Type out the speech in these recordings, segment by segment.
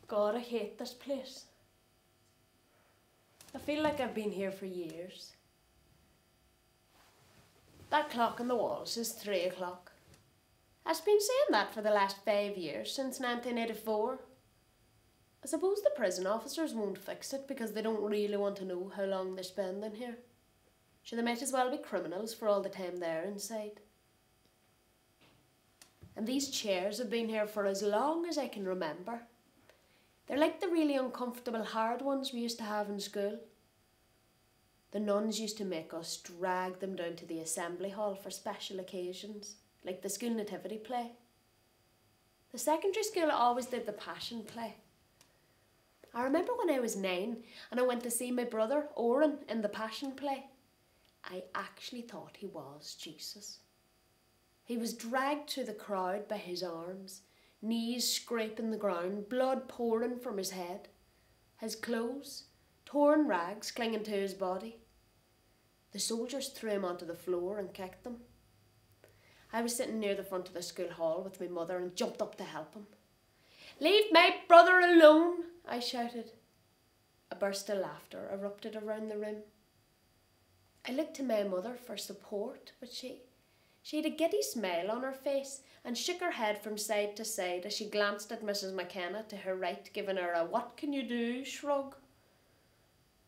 God, I hate this place. I feel like I've been here for years. That clock on the wall says 3 o'clock. I've been saying that for the last 5 years, since 1984. I suppose the prison officers won't fix it because they don't really want to know how long they're spending here. So they might as well be criminals for all the time they're inside. And these chairs have been here for as long as I can remember. They're like the really uncomfortable hard ones we used to have in school. The nuns used to make us drag them down to the assembly hall for special occasions, like the school nativity play. The secondary school always did the passion play. I remember when I was 9 and I went to see my brother, Oren, in the passion play. I actually thought he was Jesus. He was dragged through the crowd by his arms, knees scraping the ground, blood pouring from his head, his clothes, torn rags clinging to his body. The soldiers threw him onto the floor and kicked him. I was sitting near the front of the school hall with my mother and jumped up to help him. "Leave my brother alone," I shouted. A burst of laughter erupted around the room. I looked to my mother for support, but she had a giddy smile on her face and shook her head from side to side as she glanced at Mrs. McKenna to her right, giving her a "what can you do" shrug.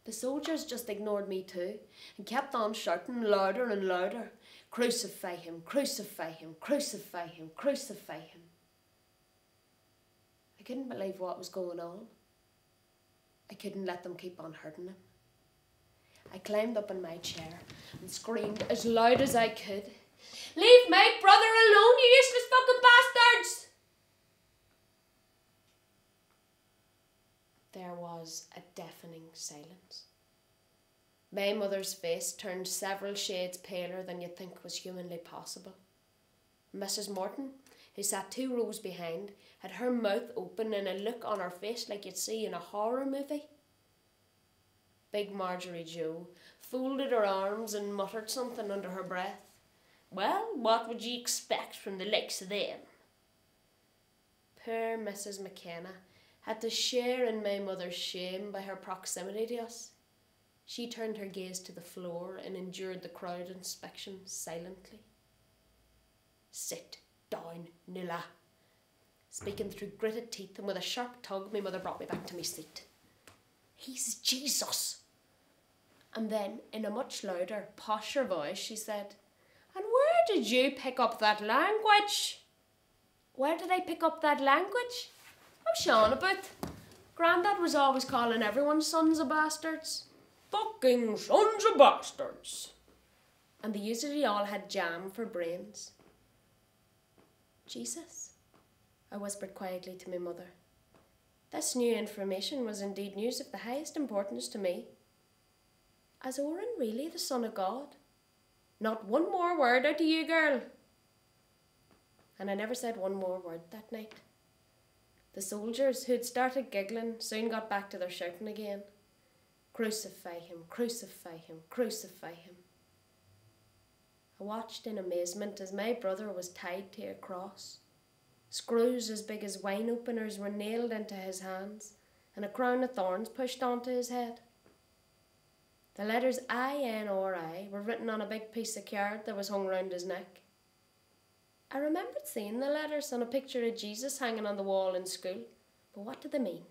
The soldiers just ignored me too and kept on shouting louder and louder, "Crucify him, crucify him, crucify him, crucify him." I couldn't believe what was going on. I couldn't let them keep on hurting him. I climbed up in my chair and screamed as loud as I could, "Leave my brother alone, you useless fucking bastards!" There was a deafening silence. My mother's face turned several shades paler than you'd think was humanly possible. Mrs. Morton, who sat 2 rows behind, had her mouth open and a look on her face like you'd see in a horror movie. Big Marjorie Joe folded her arms and muttered something under her breath. "Well, what would you expect from the likes of them?" Poor Mrs. McKenna had to share in my mother's shame by her proximity to us. She turned her gaze to the floor and endured the crowd inspection silently. "Sit down, Nuala." Speaking through gritted teeth and with a sharp tug, my mother brought me back to my seat. "He's Jesus." And then, in a much louder, posher voice, she said, "And where did you pick up that language?" "Where did I pick up that language? I'm shawing about. Grandad was always calling everyone sons of bastards. Fucking sons of bastards." And they usually all had jam for brains. "Jesus," I whispered quietly to my mother. This new information was indeed news of the highest importance to me. Is Oren really the Son of God? Not one more word out of you, girl. And I never said one more word that night. The soldiers, who'd started giggling, soon got back to their shouting again. "Crucify him, crucify him, crucify him." I watched in amazement as my brother was tied to a cross. Screws as big as wine openers were nailed into his hands and a crown of thorns pushed onto his head. The letters I-N-R-I were written on a big piece of card that was hung round his neck. I remembered seeing the letters on a picture of Jesus hanging on the wall in school, but what did they mean?